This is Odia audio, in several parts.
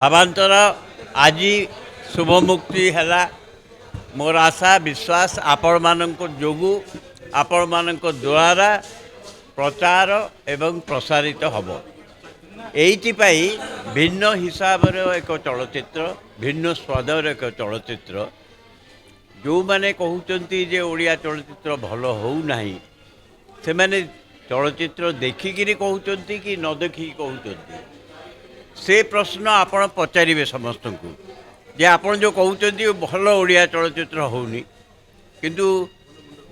ଭାବାନ୍ତର ଆଜି ଶୁଭ ମୁକ୍ତି ହେଲା। ମୋର ଆଶା ବିଶ୍ୱାସ ଆପଣମାନଙ୍କ ଯୋଗୁଁ ଆପଣମାନଙ୍କ ଦ୍ୱାରା ପ୍ରଚାର ଏବଂ ପ୍ରସାରିତ ହେବ। ଏଇଥିପାଇଁ ଭିନ୍ନ ହିସାବର ଏକ ଚଳଚ୍ଚିତ୍ର, ଭିନ୍ନ ସ୍ୱାଦର ଏକ ଚଳଚ୍ଚିତ୍ର। ଯେଉଁମାନେ କହୁଛନ୍ତି ଯେ ଓଡ଼ିଆ ଚଳଚ୍ଚିତ୍ର ଭଲ ହେଉନାହିଁ, ସେମାନେ ଚଳଚ୍ଚିତ୍ର ଦେଖିକିରି କହୁଛନ୍ତି କି ନ ଦେଖିକି କହୁଛନ୍ତି, ସେ ପ୍ରଶ୍ନ ଆପଣ ପଚାରିବେ ସମସ୍ତଙ୍କୁ। ଯେ ଆପଣ ଯେଉଁ କହୁଛନ୍ତି ଭଲ ଓଡ଼ିଆ ଚଳଚ୍ଚିତ୍ର ହେଉନି, କିନ୍ତୁ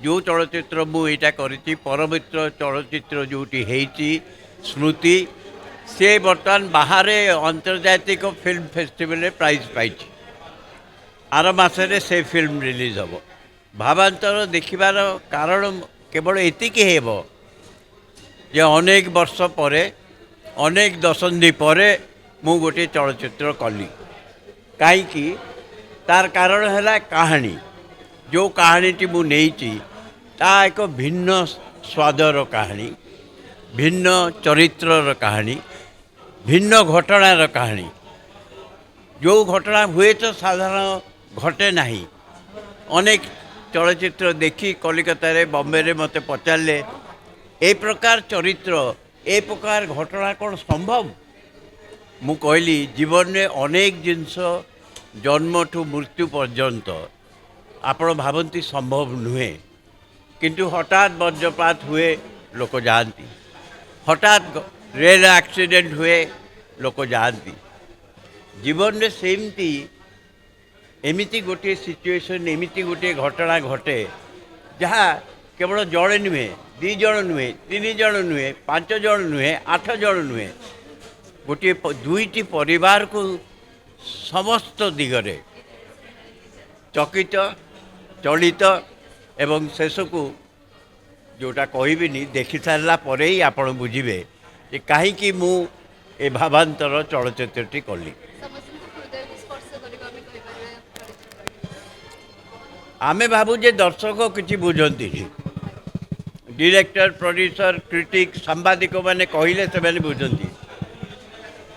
ଯେଉଁ ଚଳଚ୍ଚିତ୍ର ମୁଁ ଏଇଟା କରିଛି ପରମିତ୍ର ଚଳଚ୍ଚିତ୍ର ଯେଉଁଟି ହେଇଛି ସ୍ମୃତି, ସେ ବର୍ତ୍ତମାନ ବାହାରେ ଆନ୍ତର୍ଜାତିକ ଫିଲ୍ମ ଫେଷ୍ଟିଭାଲରେ ପ୍ରାଇଜ୍ ପାଇଛି। ଆର ମାସରେ ସେ ଫିଲ୍ମ ରିଲିଜ୍ ହେବ। ଭାବାନ୍ତର ଦେଖିବାର କାରଣ କେବଳ ଏତିକି ହେବ ଯେ ଅନେକ ବର୍ଷ ପରେ, ଅନେକ ଦଶନ୍ଧି ପରେ ମୁଁ ଗୋଟିଏ ଚଳଚ୍ଚିତ୍ର କଲି। କାହିଁକି? ତାର କାରଣ ହେଲା କାହାଣୀ। ଯେଉଁ କାହାଣୀଟି ମୁଁ ନେଇଛି ତାହା ଏକ ଭିନ୍ନ ସ୍ୱାଦର କାହାଣୀ, ଭିନ୍ନ ଚରିତ୍ରର କାହାଣୀ, ଭିନ୍ନ ଘଟଣାର କାହାଣୀ। ଯେଉଁ ଘଟଣା ହୁଏତ ସାଧାରଣ ଘଟେ ନାହିଁ। ଅନେକ ଚଳଚ୍ଚିତ୍ର ଦେଖି କଲିକତାରେ, ବମ୍ବେରେ ମୋତେ ପଚାରିଲେ ଏ ପ୍ରକାର ଚରିତ୍ର, ଏ ପ୍ରକାର ଘଟଣା କ'ଣ ସମ୍ଭବ? ମୁଁ କହିଲି ଜୀବନରେ ଅନେକ ଜିନିଷ ଜନ୍ମଠୁ ମୃତ୍ୟୁ ପର୍ଯ୍ୟନ୍ତ ଆପଣ ଭାବନ୍ତି ସମ୍ଭବ ନୁହେଁ, କିନ୍ତୁ ହଠାତ୍ ବଜ୍ରପାତ ହୁଏ, ଲୋକ ଯାଆନ୍ତି। ହଠାତ୍ ରେଳ ଆକ୍ସିଡେଣ୍ଟ ହୁଏ, ଲୋକ ଯାଆନ୍ତି। ଜୀବନରେ ସେମିତି ଏମିତି ଗୋଟିଏ ସିଚୁଏସନ୍, ଏମିତି ଗୋଟିଏ ଘଟଣା ଘଟେ ଯାହା କେବଳ ଜଣେ ନୁହେଁ, 2 ଜଣ ନୁହେଁ, 3 ଜଣ ନୁହେଁ, 5 ଜଣ ନୁହେଁ, 8 ଜଣ ନୁହେଁ, ଗୋଟିଏ 2ଟି ପରିବାରକୁ ସମସ୍ତ ଦିଗରେ ଚକିତ, ଚଳିତ ଏବଂ ଶେଷକୁ ଯେଉଁଟା କହିବିନି, ଦେଖିସାରିଲା ପରେ ହିଁ ଆପଣ ବୁଝିବେ ଯେ କାହିଁକି ମୁଁ ଏ ଭାବାନ୍ତର ଚଳଚ୍ଚିତ୍ରଟି କଲି। ଆମେ ଭାବୁ ଯେ ଦର୍ଶକ କିଛି ବୁଝନ୍ତିନି। ଡିରେକ୍ଟର, ପ୍ରଡ୍ୟୁସର, କ୍ରିଟିକ୍, ସାମ୍ବାଦିକମାନେ କହିଲେ ସେମାନେ ବୁଝନ୍ତି।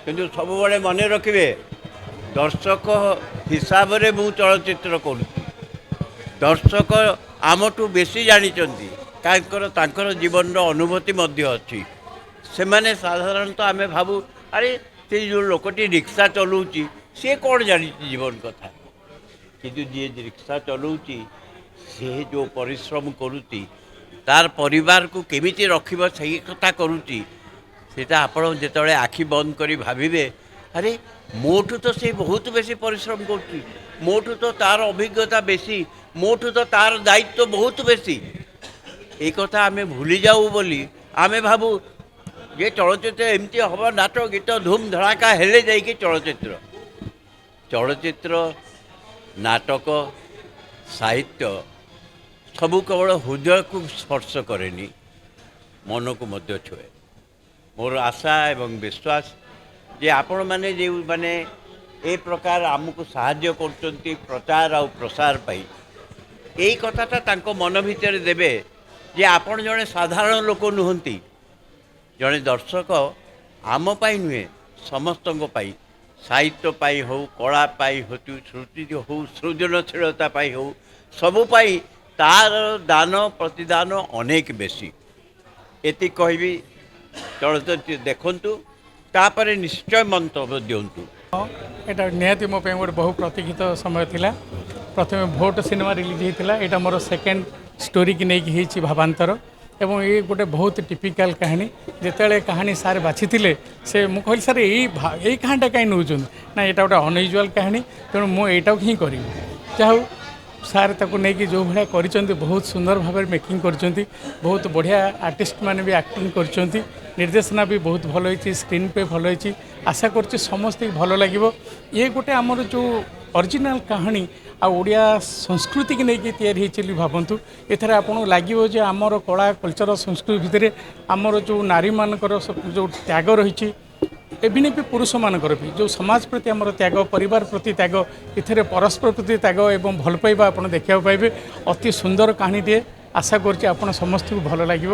କିନ୍ତୁ ସବୁବେଳେ ମନେ ରଖିବେ, ଦର୍ଶକ ହିସାବରେ ମୁଁ ଚଳଚ୍ଚିତ୍ର କରୁଛି। ଦର୍ଶକ ଆମଠୁ ବେଶୀ ଜାଣିଛନ୍ତି, ତାଙ୍କର ଜୀବନର ଅନୁଭୂତି ମଧ୍ୟ ଅଛି। ସେମାନେ ସାଧାରଣତଃ ଆମେ ଭାବୁ ଆରେ ସେ ଯେଉଁ ଲୋକଟି ରିକ୍ସା ଚଲାଉଛି ସିଏ କ'ଣ ଜାଣିଛି ଜୀବନ କଥା। କିନ୍ତୁ ଯିଏ ରିକ୍ସା ଚଲାଉଛି, ସେ ଯେଉଁ ପରିଶ୍ରମ କରୁଛି, ତାର ପରିବାରକୁ କେମିତି ରଖିବ ସେଇ କଥା କରୁଛି। ସେଇଟା ଆପଣ ଯେତେବେଳେ ଆଖି ବନ୍ଦ କରି ଭାବିବେ, ଆରେ ମୋଠୁ ତ ସେ ବହୁତ ବେଶୀ ପରିଶ୍ରମ କରୁଛି, ମୋଠୁ ତ ତାର ଅଭିଜ୍ଞତା ବେଶୀ, ମୋଠୁ ତ ତାର ଦାୟିତ୍ୱ ବହୁତ ବେଶୀ। এই କଥା ଆମେ ଭୁଲି ଯାଉ ବୋଲି ଆମେ ଭାବୁ ଯେ ଚଳଚ୍ଚିତ୍ର ଏମିତି ହେବ, ନାଟ ଗୀତ ଧୁମ୍ ଧଡ଼ାକା ହେଲେ ଯାଇକି ଚଳଚ୍ଚିତ୍ର। ଚଳଚ୍ଚିତ୍ର, ନାଟକ, ସାହିତ୍ୟ ସବୁ କେବଳ ହୃଦୟକୁ ସ୍ପର୍ଶ କରେନି, ମନକୁ ମଧ୍ୟ ଛୁଏ। ମୋର ଆଶା ଏବଂ ବିଶ୍ୱାସ ଯେ ଆପଣମାନେ ଯେଉଁମାନେ ଏ ପ୍ରକାର ଆମକୁ ସାହାଯ୍ୟ କରୁଛନ୍ତି ପ୍ରଚାର ଆଉ ପ୍ରସାର ପାଇଁ, ଏଇ କଥାଟା ତାଙ୍କ ମନ ଭିତରେ ଦେବେ ଯେ ଆପଣ ଜଣେ ସାଧାରଣ ଲୋକ ନୁହନ୍ତି। ଜଣେ ଦର୍ଶକ ଆମ ପାଇଁ ନୁହେଁ, ସମସ୍ତଙ୍କ ପାଇଁ, ସାହିତ୍ୟ ପାଇଁ ହେଉ, କଳା ପାଇଁ ହେଉ, ସୃଷ୍ଟି ହେଉ, ସୃଜନଶୀଳତା ପାଇଁ ହେଉ, ସବୁ ପାଇଁ ତାର ଦାନ ପ୍ରତିଦାନ ଅନେକ ବେଶୀ। ଏତିକି କହିବି। ଚଳଚ୍ଚିତ୍ର ଦେଖନ୍ତୁ, ତାପରେ ନିଶ୍ଚୟ ମନ୍ତବ୍ୟ ଦିଅନ୍ତୁ। এটা নিহতি মো গোটে বহু প্রতীক্ষিত সময় লা। প্রথমে ভোট সিনেমা রিলিজ হয়েছিল। এটা মোর সেকেন্ড স্টোরি কি নেই হয়েছি ভাবান্তর, এবং এই গোটে বহুত টিপিকাল কাহিনী। যেতবে কাহিনী সার বাছিলে সে মু কহিলি স্যার এই কাহিনীটা কাই নেউছেন না, এটা গোটে অনইজুয়াল কাহিনী, তেমন মু এইটাও হি করি। যা হোক ସାର୍ ତାକୁ ନେଇକି ଯେଉଁ ଭଳିଆ କରିଛନ୍ତି, ବହୁତ ସୁନ୍ଦର ଭାବରେ ମେକିଂ କରିଛନ୍ତି, ବହୁତ ବଢ଼ିଆ ଆର୍ଟିଷ୍ଟ ମାନେ ବି ଆକ୍ଟିଂ କରିଛନ୍ତି, ନିର୍ଦ୍ଦେଶନା ବି ବହୁତ ଭଲ ହେଇଛି, ସ୍କ୍ରିନ୍ ପ୍ଲେ ଭଲ ହେଇଛି। ଆଶା କରୁଛି ସମସ୍ତଙ୍କୁ ଭଲ ଲାଗିବ। ଇଏ ଗୋଟେ ଆମର ଯେଉଁ ଅରିଜିନାଲ କାହାଣୀ ଆଉ ଓଡ଼ିଆ ସଂସ୍କୃତିକି ନେଇକି ତିଆରି ହେଇଛି ବୋଲି ଭାବନ୍ତୁ। ଏଥିରେ ଆପଣଙ୍କୁ ଲାଗିବ ଯେ ଆମର କଳା, କଲଚର, ସଂସ୍କୃତି ଭିତରେ ଆମର ଯେଉଁ ନାରୀମାନଙ୍କର ଯେଉଁ ତ୍ୟାଗ ରହିଛି, ଏଭିନେ ବି ପୁରୁଷମାନଙ୍କର ବି ଯେଉଁ ସମାଜ ପ୍ରତି ଆମର ତ୍ୟାଗ, ପରିବାର ପ୍ରତି ତ୍ୟାଗ, ଏଥିରେ ପରସ୍ପର ପ୍ରତି ତ୍ୟାଗ ଏବଂ ଭଲ ପାଇବା ଆପଣ ଦେଖିବାକୁ ପାଇବେ। ଅତି ସୁନ୍ଦର କାହାଣୀଟିଏ। ଆଶା କରୁଛି ଆପଣ ସମସ୍ତଙ୍କୁ ଭଲ ଲାଗିବ।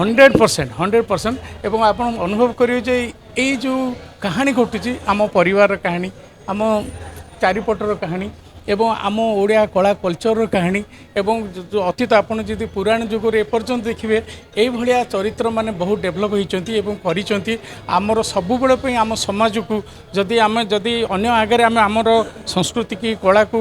100% এবং ଆପଣ ଅନୁଭବ କରିବେ ଯେ ଏଇ ଯେଉଁ କାହାଣୀ ଘଟୁଛି ଆମ ପରିବାରର କାହାଣୀ ଆମ ଚାରିପଟର କାହାଣୀ ଏବଂ ଆମ ଓଡ଼ିଆ କଳା କଲଚରର କାହାଣୀ ଏବଂ ଯେଉଁ ଅତୀତ ଆପଣ ଯଦି ପୁରାଣ ଯୁଗରେ ଏପର୍ଯ୍ୟନ୍ତ ଦେଖିବେ ଏଇଭଳିଆ ଚରିତ୍ରମାନେ ବହୁତ ଡେଭଲପ୍ ହୋଇଛନ୍ତି ଏବଂ କରିଛନ୍ତି ଆମର ସବୁବେଳେ ପାଇଁ ଆମ ସମାଜକୁ ଯଦି ଅନ୍ୟ ଆଗରେ ଆମେ ଆମର ସଂସ୍କୃତିକି କଳାକୁ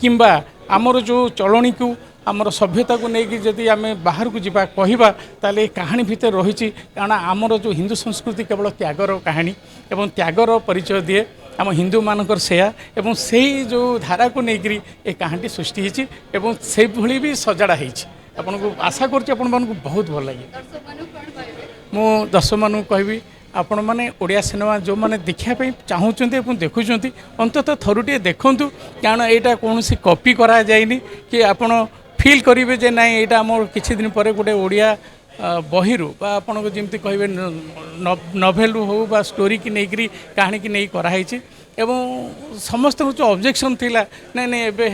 କିମ୍ବା ଆମର ଯେଉଁ ଚଳଣିକୁ ଆମର ସଭ୍ୟତାକୁ ନେଇକି ଯଦି ଆମେ ବାହାରକୁ ଯିବା କହିବା ତାହେଲେ ଏ କାହାଣୀ ଭିତରେ ରହିଛି କାରଣ ଆମର ଯେଉଁ ହିନ୍ଦୁ ସଂସ୍କୃତି କେବଳ ତ୍ୟାଗର କାହାଣୀ ଏବଂ ତ୍ୟାଗର ପରିଚୟ ଦିଏ ଆମ ହିନ୍ଦୁମାନଙ୍କର ସେୟା ଏବଂ ସେଇ ଯେଉଁ ଧାରାକୁ ନେଇକରି ଏ କାହାଣୀଟି ସୃଷ୍ଟି ହେଇଛି ଏବଂ ସେଇଭଳି ବି ସଜାଡ଼ା ହେଇଛି ଆପଣଙ୍କୁ ଆଶା କରୁଛି ଆପଣମାନଙ୍କୁ ବହୁତ ଭଲ ଲାଗେ ମୁଁ ଦର୍ଶକମାନଙ୍କୁ କହିବି ଆପଣମାନେ ଓଡ଼ିଆ ସିନେମା ଯେଉଁମାନେ ଦେଖିବା ପାଇଁ ଚାହୁଁଛନ୍ତି ଏବଂ ଦେଖୁଛନ୍ତି ଅନ୍ତତଃ ଥରୁଟିଏ ଦେଖନ୍ତୁ କାରଣ ଏଇଟା କୌଣସି କପି କରାଯାଇନି କି ଆପଣ ଫିଲ୍ କରିବେ ଯେ ନାଇଁ ଏଇଟା ଆମର କିଛି ଦିନ ପରେ ଗୋଟେ ଓଡ଼ିଆ ବହିରୁ ବା ଆପଣଙ୍କୁ ଯେମିତି କହିବେ ନଭେଲରୁ ହେଉ ବା ଷ୍ଟୋରିକି ନେଇକରି କାହାଣୀକି ନେଇ କରାହେଇଛି ଏବଂ ସମସ୍ତଙ୍କ ଯେଉଁ ଅବଜେକ୍ସନ୍ ଥିଲା ନାଇଁ ନାଇଁ ଏବେ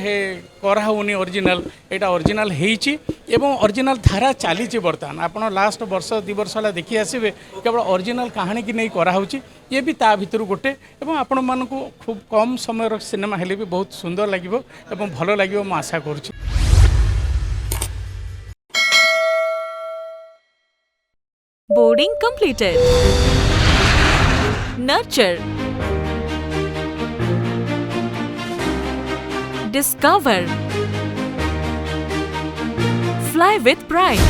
କରାହେଉନି ଅରିଜିନାଲ୍ ଏଇଟା ଅରିଜିନାଲ୍ ହେଇଛି ଏବଂ ଅରିଜିନାଲ୍ ଧାରା ଚାଲିଛି ବର୍ତ୍ତମାନ ଆପଣ ଲାଷ୍ଟ ବର୍ଷ 2 ବର୍ଷ ହେଲା ଦେଖି ଆସିବେ କେବଳ ଅରିଜିନାଲ୍ କାହାଣୀକି ନେଇ କରାହେଉଛି ଇଏ ବି ତା ଭିତରୁ ଗୋଟେ ଏବଂ ଆପଣମାନଙ୍କୁ ଖୁବ୍ କମ୍ ସମୟର ସିନେମା ହେଲେ ବି ବହୁତ ସୁନ୍ଦର ଲାଗିବ ଏବଂ ଭଲ ଲାଗିବ ମୁଁ ଆଶା କରୁଛି Boarding completed. Nurture. Discover. Fly with pride.